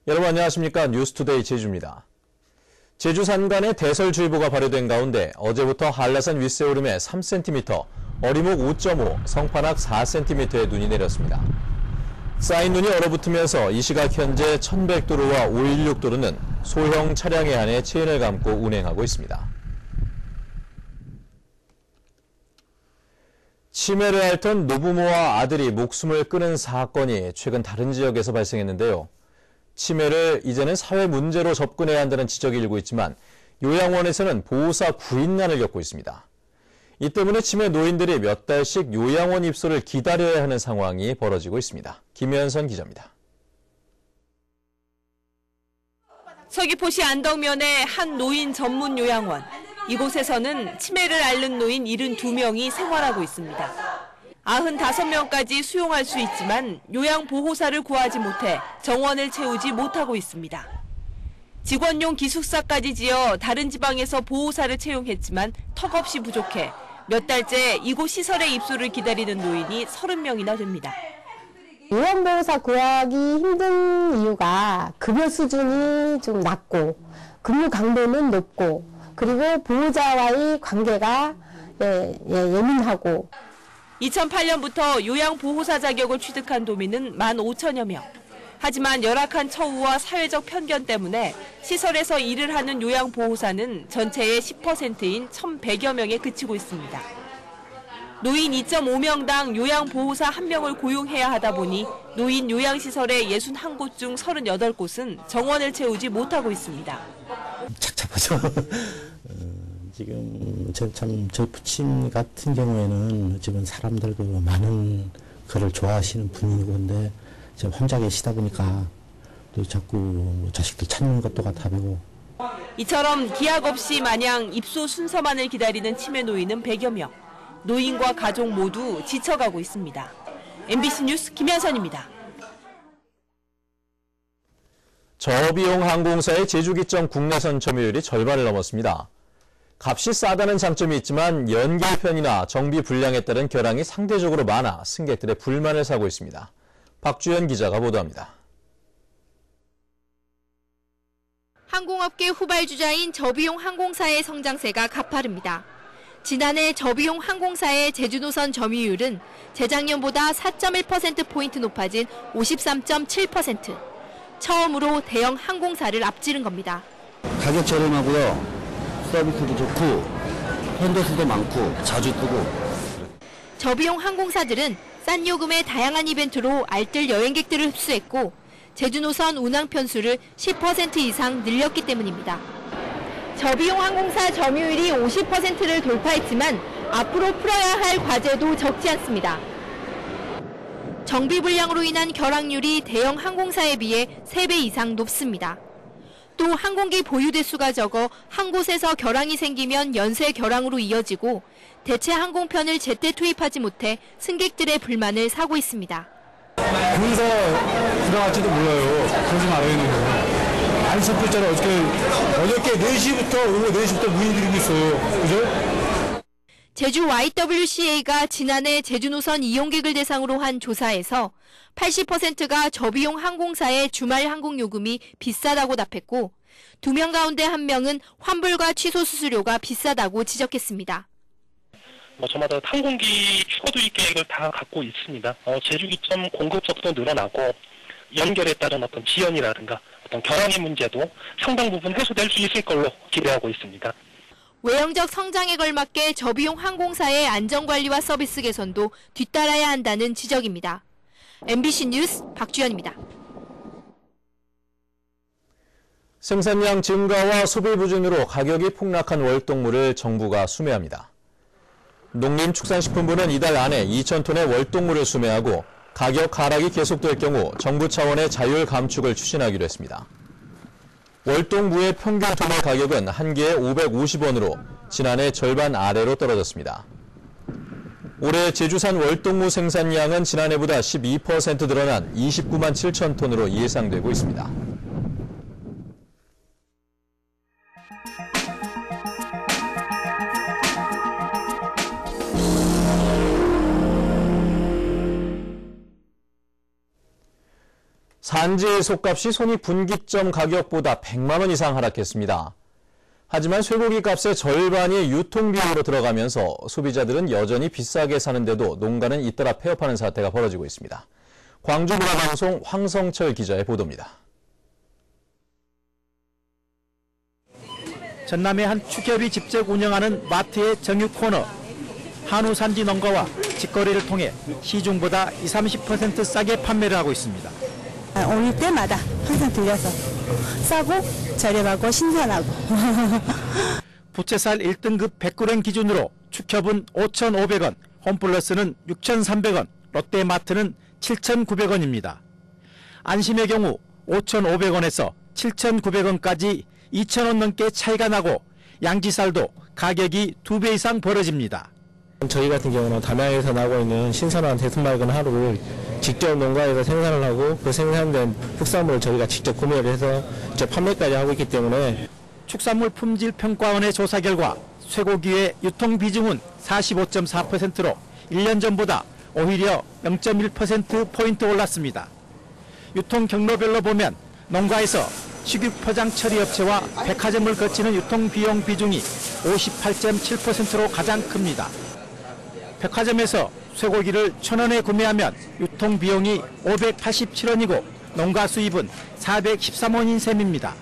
여러분 안녕하십니까? 뉴스투데이 제주입니다. 제주 산간에 대설주의보가 발효된 가운데 어제부터 한라산 윗세오름에 3cm, 어리목 5.5, 성판악 4cm의 눈이 내렸습니다. 쌓인 눈이 얼어붙으면서 이 시각 현재 1100도로와 516도로는 소형 차량에 한해 체인을 감고 운행하고 있습니다. 치매를 앓던 노부모와 아들이 목숨을 끊은 사건이 최근 다른 지역에서 발생했는데요. 치매를 이제는 사회 문제로 접근해야 한다는 지적이 일고 있지만 요양원에서는 보호사 구인난을 겪고 있습니다. 이 때문에 치매 노인들이 몇 달씩 요양원 입소를 기다려야 하는 상황이 벌어지고 있습니다. 김현선 기자입니다. 서귀포시 안덕면의 한 노인 전문 요양원. 이곳에서는 치매를 앓는 노인 72명이 생활하고 있습니다. 95명까지 수용할 수 있지만 요양보호사를 구하지 못해 정원을 채우지 못하고 있습니다. 직원용 기숙사까지 지어 다른 지방에서 보호사를 채용했지만 턱없이 부족해 몇 달째 이곳 시설의 입소를 기다리는 노인이 30명이나 됩니다. 요양보호사 구하기 힘든 이유가 급여 수준이 좀 낮고 근무 강도는 높고 그리고 보호자와의 관계가 예민하고 2008년부터 요양보호사 자격을 취득한 도민은 15,000여 명. 하지만 열악한 처우와 사회적 편견 때문에 시설에서 일을 하는 요양보호사는 전체의 10%인 1,100여 명에 그치고 있습니다. 노인 2.5명당 요양보호사 1명을 고용해야 하다 보니 노인 요양시설의 61곳 중 38곳은 정원을 채우지 못하고 있습니다. 착잡하죠. 지금 저희 부침 같은 경우에는 지금 사람들도 많은 글을 좋아하시는 분이고 근데 지금 혼자 계시다 보니까 또 자꾸 자식들 찾는 것도 답이고. 이처럼 기약 없이 마냥 입소 순서만을 기다리는 치매 노인은 100여 명. 노인과 가족 모두 지쳐가고 있습니다. MBC 뉴스 김현선입니다. 저비용 항공사의 제주기점 국내선 점유율이 절반을 넘었습니다. 값이 싸다는 장점이 있지만 연결편이나 정비 불량에 따른 결항이 상대적으로 많아 승객들의 불만을 사고 있습니다. 박주연 기자가 보도합니다. 항공업계 후발주자인 저비용 항공사의 성장세가 가파릅니다. 지난해 저비용 항공사의 제주노선 점유율은 재작년보다 4.1%포인트 높아진 53.7%. 처음으로 대형 항공사를 앞지른 겁니다. 가격 저렴하고요. 서비스도 좋고 편도수도 많고 자주 뜨고. 저비용 항공사들은 싼 요금의 다양한 이벤트로 알뜰 여행객들을 흡수했고 제주 노선 운항 편수를 10% 이상 늘렸기 때문입니다. 저비용 항공사 점유율이 50%를 돌파했지만 앞으로 풀어야 할 과제도 적지 않습니다. 정비 불량으로 인한 결항률이 대형 항공사에 비해 3배 이상 높습니다. 또 항공기 보유 대수가 적어 한 곳에서 결항이 생기면 연쇄 결항으로 이어지고 대체 항공편을 제때 투입하지 못해 승객들의 불만을 사고 있습니다. 거기서 들어갈지도 몰라요. 그러지 말아요. 안 섞였잖아요. 어저께 4시부터 오후 4시부터 문의 드리고 있어요. 그죠? 제주 YWCA가 지난해 제주노선 이용객을 대상으로 한 조사에서 80%가 저비용 항공사의 주말 항공 요금이 비싸다고 답했고 2명 가운데 1명은 환불과 취소 수수료가 비싸다고 지적했습니다. 저마다 항공기 추가 도입 계획을 다 갖고 있습니다. 제주기점 공급석도 늘어나고 연결에 따른 어떤 지연이라든가 어떤 결항의 문제도 상당 부분 해소될 수 있을 걸로 기대하고 있습니다. 외형적 성장에 걸맞게 저비용 항공사의 안전관리와 서비스 개선도 뒤따라야 한다는 지적입니다. MBC 뉴스 박주연입니다. 생산량 증가와 소비 부진으로 가격이 폭락한 월동물을 정부가 수매합니다. 농림축산식품부는 이달 안에 2,000톤의 월동물을 수매하고 가격 하락이 계속될 경우 정부 차원의 자율 감축을 추진하기로 했습니다. 월동무의 평균 도매 가격은 한 개에 550원으로 지난해 절반 아래로 떨어졌습니다. 올해 제주산 월동무 생산량은 지난해보다 12% 늘어난 29만 7천 톤으로 예상되고 있습니다. 반지 속값이 손익분기점 가격보다 100만 원 이상 하락했습니다. 하지만 쇠고기 값의 절반이 유통비용으로 들어가면서 소비자들은 여전히 비싸게 사는데도 농가는 잇따라 폐업하는 사태가 벌어지고 있습니다. 광주문화방송 황성철 기자의 보도입니다. 전남의 한 축협이 직접 운영하는 마트의 정육 코너. 한우 산지 농가와 직거래를 통해 시중보다 20-30% 싸게 판매를 하고 있습니다. 올 때마다 항상 들려서 싸고 저렴하고 신선하고. 부채살 1등급 100g 기준으로 축협은 5,500원, 홈플러스는 6,300원, 롯데마트는 7,900원입니다. 안심의 경우 5,500원에서 7,900원까지 2,000원 넘게 차이가 나고 양지살도 가격이 2배 이상 벌어집니다. 저희 같은 경우는 담양에서 나고 있는 신선한 대순맑은 하루를 직접 농가에서 생산을 하고 그 생산된 특산물을 저희가 직접 구매를 해서 직접 판매까지 하고 있기 때문에 축산물 품질 평가원의 조사 결과 쇠고기의 유통 비중은 45.4%로 1년 전보다 오히려 0.1%포인트 올랐습니다. 유통 경로별로 보면 농가에서 식육 포장 처리 업체와 백화점을 거치는 유통 비용 비중이 58.7%로 가장 큽니다. 백화점에서 쇠고기를 1,000원에 구매하면 유통 비용이 587원이고 농가 수입은 413원인 셈입니다.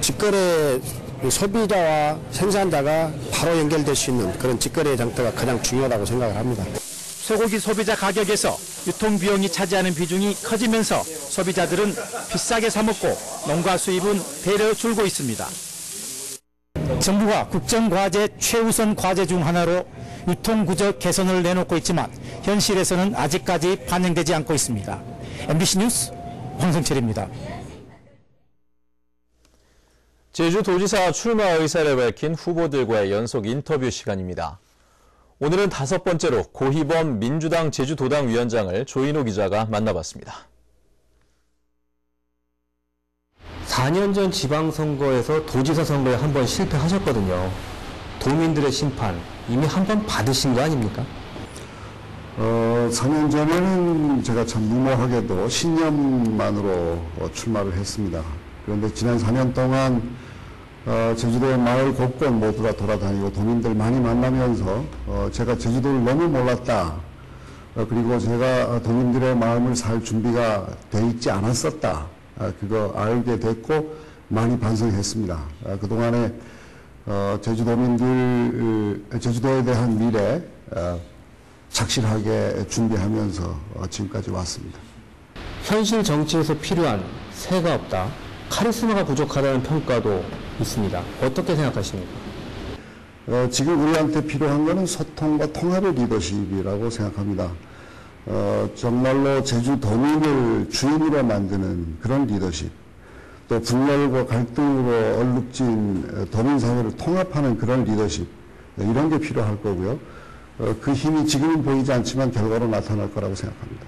직거래 소비자와 생산자가 바로 연결될 수 있는 그런 직거래 장터가 가장 중요하다고 생각을 합니다. 쇠고기 소비자 가격에서 유통 비용이 차지하는 비중이 커지면서 소비자들은 비싸게 사 먹고 농가 수입은 대려 줄고 있습니다. 정부가 국정과제 최우선 과제 중 하나로 유통구조 개선을 내놓고 있지만 현실에서는 아직까지 반영되지 않고 있습니다. MBC 뉴스 황성철입니다. 제주도지사 출마 의사를 밝힌 후보들과의 연속 인터뷰 시간입니다. 오늘은 5번째로 고희범 민주당 제주도당 위원장을 조인호 기자가 만나봤습니다. 4년 전 지방선거에서 도지사 선거에 한 번 실패하셨거든요. 도민들의 심판 이미 한 번 받으신 거 아닙니까? 4년 전에는 제가 참 무모하게도 신념만으로 출마를 했습니다. 그런데 지난 4년 동안 제주도의 마을 곳곳 모두 다 돌아다니고 도민들 많이 만나면서 제가 제주도를 너무 몰랐다. 그리고 제가 도민들의 마음을 살 준비가 돼 있지 않았었다. 그거 알게 됐고 많이 반성했습니다. 그동안에 제주도에 대한 미래 착실하게 준비하면서 지금까지 왔습니다. 현실 정치에서 필요한 새가 없다, 카리스마가 부족하다는 평가도 있습니다. 어떻게 생각하십니까? 지금 우리한테 필요한 것은 소통과 통합의 리더십이라고 생각합니다. 정말로 제주도민을 주인으로 만드는 그런 리더십, 또 분열과 갈등으로 얼룩진 도민사회를 통합하는 그런 리더십, 이런 게 필요할 거고요. 그 힘이 지금은 보이지 않지만 결과로 나타날 거라고 생각합니다.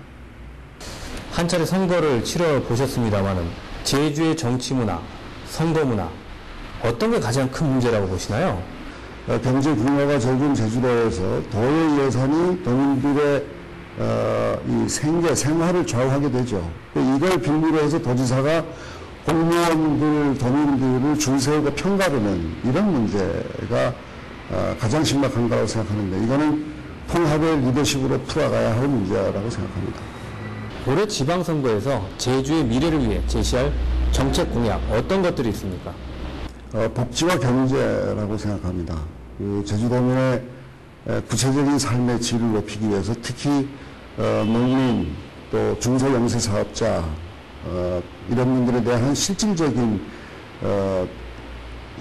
한 차례 선거를 치러보셨습니다마는 제주의 정치 문화, 선거 문화, 어떤 게 가장 큰 문제라고 보시나요? 경제 규모가 적은 제주도에서 도의 예산이 도민들의 이 생계, 생활을 좌우하게 되죠. 이걸 빌미로 해서 도지사가 공무원들, 도민들을 줄 세우고 평가하는 이런 문제가 가장 심각한 거라고 생각하는데, 이거는 통합의 리더십으로 풀어가야 할 문제라고 생각합니다. 올해 지방선거에서 제주의 미래를 위해 제시할 정책 공약 어떤 것들이 있습니까? 복지와 경제라고 생각합니다. 제주도민의 구체적인 삶의 질을 높이기 위해서 특히 농민, 또 중소영세 사업자 이런 분들에 대한 실질적인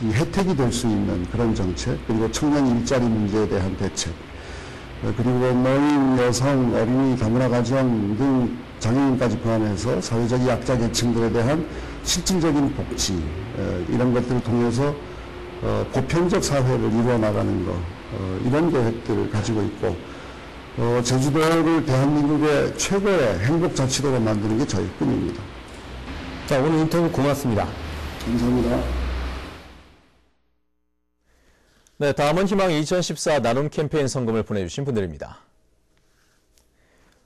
이 혜택이 될 수 있는 그런 정책, 그리고 청년 일자리 문제에 대한 대책, 그리고 노인, 여성, 어린이, 다문화 가정 등 장애인까지 포함해서 사회적 약자 계층들에 대한 실질적인 복지, 이런 것들을 통해서 보편적 사회를 이루어 나가는 것, 이런 계획들을 가지고 있고, 제주도를 대한민국의 최고의 행복자치도로 만드는 게 저희 꿈입니다. 자, 오늘 인터뷰 고맙습니다. 감사합니다. 네, 다음은 희망 2014 나눔 캠페인 성금을 보내주신 분들입니다.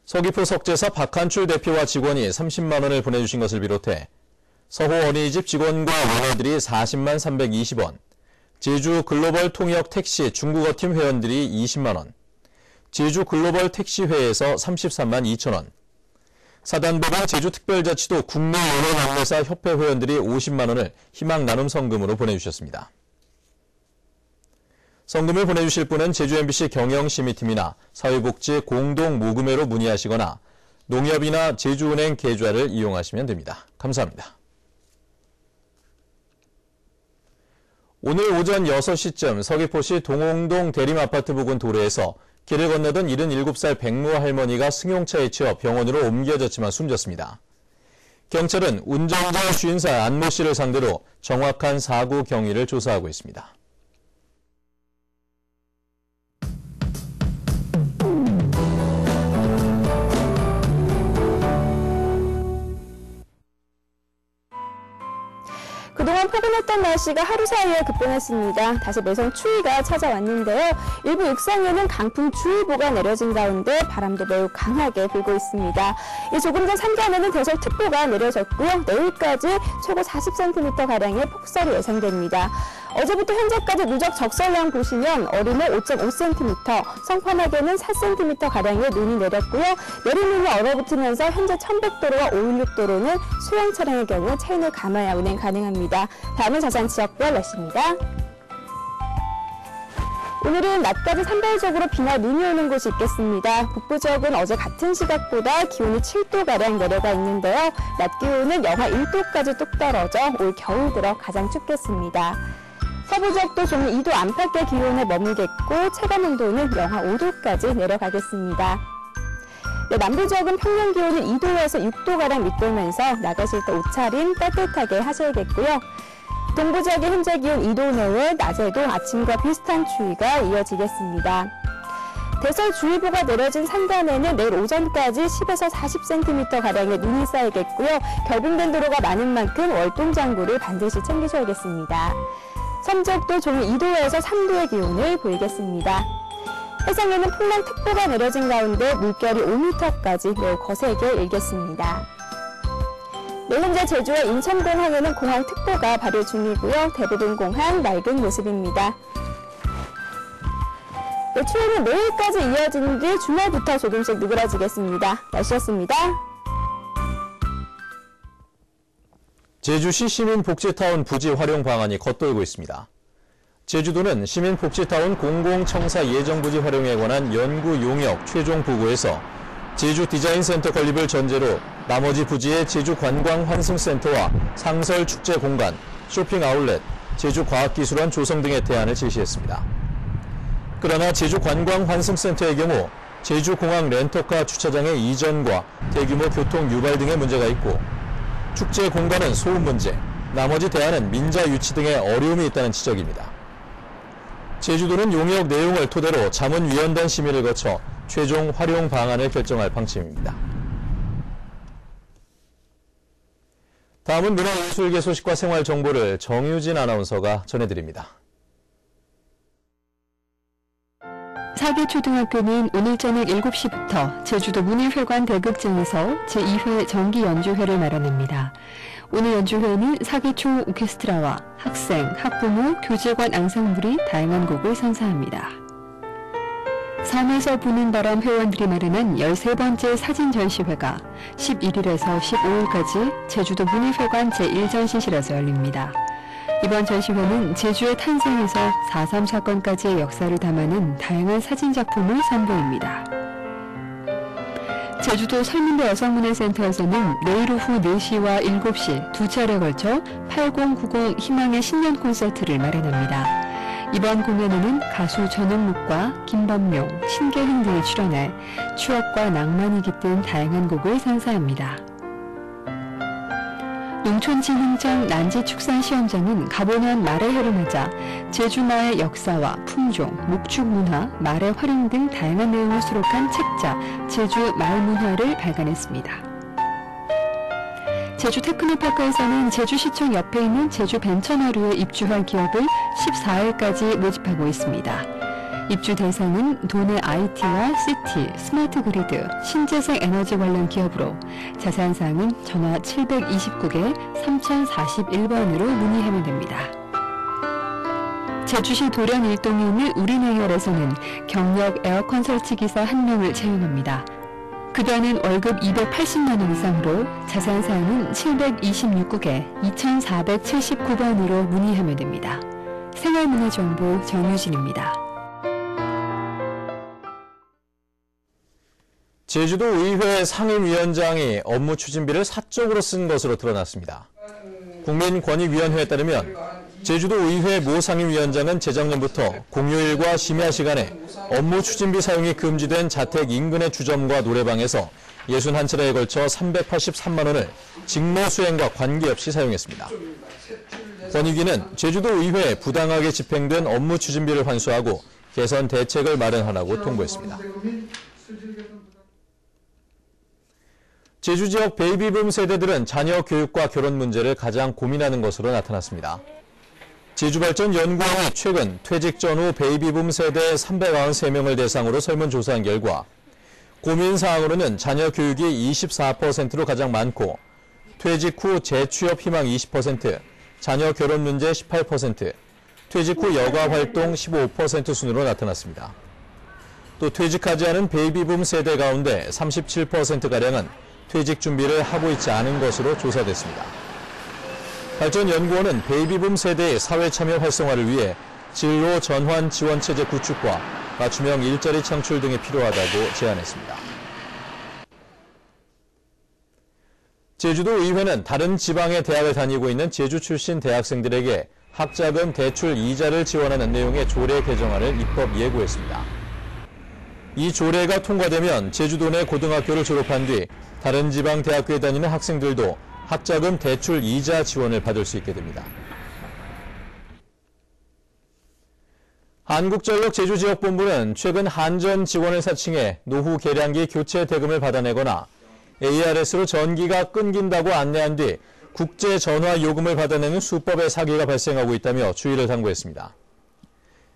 서귀포 석제사 박한출 대표와 직원이 30만 원을 보내주신 것을 비롯해 서호 어린이집 직원과 원어들이 40만 320원, 제주 글로벌 통역 택시 중국어팀 회원들이 20만 원, 제주 글로벌 택시회에서 33만 2천 원, 사단법인 제주특별자치도 국내연예안내사 협회 회원들이 50만 원을 희망 나눔 성금으로 보내주셨습니다. 성금을 보내주실 분은 제주 MBC 경영심의팀이나 사회복지 공동모금회로 문의하시거나 농협이나 제주은행 계좌를 이용하시면 됩니다. 감사합니다. 오늘 오전 6시쯤 서귀포시 동홍동 대림아파트 부근 도로에서 길을 건너던 77살 백모 할머니가 승용차에 치여 병원으로 옮겨졌지만 숨졌습니다. 경찰은 운전자 50살 안모 씨를 상대로 정확한 사고 경위를 조사하고 있습니다. 그동안 포근했던 날씨가 하루 사이에 급변했습니다. 다시 매선 추위가 찾아왔는데요. 일부 육상에는 강풍주의보가 내려진 가운데 바람도 매우 강하게 불고 있습니다. 조금 전 산간에는 대설특보가 내려졌고요. 내일까지 최고 40cm가량의 폭설이 예상됩니다. 어제부터 현재까지 누적 적설량 보시면 어린애 5.5cm, 성판악에는 4cm가량의 눈이 내렸고요. 내린 눈이 얼어붙으면서 현재 1100도로와 516도로는 소형 차량의 경우 체인을 감아야 운행 가능합니다. 다음은 자세한 지역별 날씨입니다. 오늘은 낮까지 산발적으로 비나 눈이 오는 곳이 있겠습니다. 북부 지역은 어제 같은 시각보다 기온이 7도가량 내려가 있는데요. 낮 기온은 영하 1도까지 뚝 떨어져 올 겨울 들어 가장 춥겠습니다. 서부 지역도 좀 2도 안팎의 기온에 머물겠고 체감온도는 영하 5도까지 내려가겠습니다. 남부 지역은 평년 기온이 2도에서 6도가량 밑돌면서 나가실 때 옷차림 따뜻하게 하셔야겠고요. 동부 지역의 현재 기온 2도 내외, 낮에도 아침과 비슷한 추위가 이어지겠습니다. 대설주의보가 내려진 산간에는 내일 오전까지 10에서 40cm가량의 눈이 쌓이겠고요. 결빙된 도로가 많은 만큼 월동장구를 반드시 챙기셔야겠습니다. 섬지역도 종일 2도에서 3도의 기온을 보이겠습니다. 해상에는 풍랑특보가 내려진 가운데 물결이 5m까지 매우 거세게 일겠습니다. 현재 제주와 인천공항에는 공항특보가 발효 중이고요. 대부분 공항 맑은 모습입니다. 추위는 내일까지 이어지는 뒤 주말부터 조금씩 누그러지겠습니다. 날씨였습니다. 제주시 시민복지타운 부지 활용 방안이 겉돌고 있습니다. 제주도는 시민복지타운 공공청사 예정부지 활용에 관한 연구 용역 최종 보고에서 제주 디자인센터 건립을 전제로 나머지 부지의 제주관광환승센터와 상설축제공간, 쇼핑아울렛, 제주과학기술원 조성 등의 대안을 제시했습니다. 그러나 제주관광환승센터의 경우 제주공항 렌터카 주차장의 이전과 대규모 교통 유발 등의 문제가 있고 축제공간은 소음 문제, 나머지 대안은 민자 유치 등의 어려움이 있다는 지적입니다. 제주도는 용역 내용을 토대로 자문위원단 심의를 거쳐 최종 활용 방안을 결정할 방침입니다. 다음은 문화예술계 소식과 생활 정보를 정유진 아나운서가 전해드립니다. 사계초등학교는 오늘 저녁 7시부터 제주도 문예회관 대극장에서 제2회 정기연주회를 마련합니다. 오늘 연주회는 사계초 오케스트라와 학생, 학부모, 교직원 앙상블이 다양한 곡을 선사합니다. 섬에서 부는 바람 회원들이 마련한 13번째 사진 전시회가 11일에서 15일까지 제주도 문예회관 제1전시실에서 열립니다. 이번 전시회는 제주의 탄생에서 4.3 사건까지의 역사를 담아낸 다양한 사진작품을 선보입니다. 제주도 설문대 여성문화센터에서는 내일 오후 4시와 7시 두 차례 걸쳐 8090 희망의 신년 콘서트를 마련합니다. 이번 공연에는 가수 전영묵과 김범용, 신계흥 등이 출연해 추억과 낭만이 깃든 다양한 곡을 선사합니다. 농촌진흥청 난지축산시험장은 가보년 말의 해를 맞아 제주마의 역사와 품종, 목축문화, 말의 활용 등 다양한 내용을 수록한 책자 제주 마을문화를 발간했습니다. 제주 테크노파크에서는 제주시청 옆에 있는 제주 벤처마루에 입주할 기업을 14일까지 모집하고 있습니다. 입주 대상은 도내 IT와 CT, 스마트 그리드, 신재생 에너지 관련 기업으로 자세한 사항은 전화 729개 3041번으로 문의하면 됩니다. 제주시 도련 1동에 있는 우린해열에서는 경력 에어컨 설치 기사 1명을 채용합니다. 급여는 월급 280만 원 이상으로 자세한 사항은 726국에 2479번으로 문의하면 됩니다. 생활문화정보 정유진입니다. 제주도 의회 상임위원장이 업무 추진비를 사적으로 쓴 것으로 드러났습니다. 국민권익위원회에 따르면 제주도 의회 모 상임위원장은 재작년부터 공휴일과 심야 시간에 업무 추진비 사용이 금지된 자택 인근의 주점과 노래방에서 61차례에 걸쳐 383만 원을 직무 수행과 관계없이 사용했습니다. 권익위는 제주도 의회에 부당하게 집행된 업무 추진비를 환수하고 개선 대책을 마련하라고 통보했습니다. 제주 지역 베이비붐 세대들은 자녀 교육과 결혼 문제를 가장 고민하는 것으로 나타났습니다. 제주발전연구원이 최근 퇴직 전후 베이비붐 세대 393명을 대상으로 설문조사한 결과 고민사항으로는 자녀 교육이 24%로 가장 많고 퇴직 후 재취업 희망 20%, 자녀 결혼 문제 18%, 퇴직 후 여가 활동 15% 순으로 나타났습니다. 또 퇴직하지 않은 베이비붐 세대 가운데 37%가량은 퇴직 준비를 하고 있지 않은 것으로 조사됐습니다. 발전연구원은 베이비붐 세대의 사회참여 활성화를 위해 진로 전환 지원 체제 구축과 맞춤형 일자리 창출 등이 필요하다고 제안했습니다. 제주도 의회는 다른 지방의 대학을 다니고 있는 제주 출신 대학생들에게 학자금 대출 이자를 지원하는 내용의 조례 개정안을 입법 예고했습니다. 이 조례가 통과되면 제주도 내 고등학교를 졸업한 뒤 다른 지방 대학교에 다니는 학생들도 학자금 대출 이자 지원을 받을 수 있게 됩니다. 한국전력 제주지역본부는 최근 한전 지원을 사칭해 노후 계량기 교체 대금을 받아내거나 ARS로 전기가 끊긴다고 안내한 뒤 국제 전화 요금을 받아내는 수법의 사기가 발생하고 있다며 주의를 당부했습니다.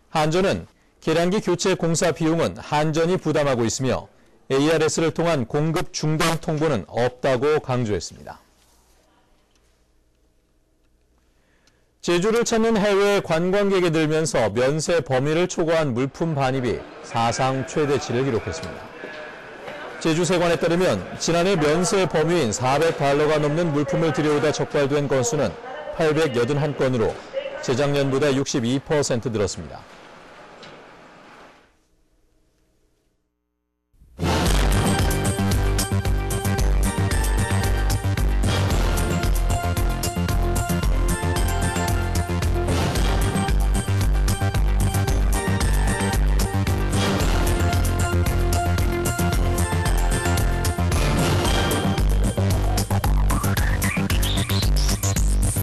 한전은 계량기 교체 공사 비용은 한전이 부담하고 있으며 ARS를 통한 공급 중단 통보는 없다고 강조했습니다. 제주를 찾는 해외 관광객이 늘면서 면세 범위를 초과한 물품 반입이 사상 최대치를 기록했습니다. 제주세관에 따르면 지난해 면세 범위인 400달러가 넘는 물품을 들여오다 적발된 건수는 881건으로 재작년보다 62% 늘었습니다.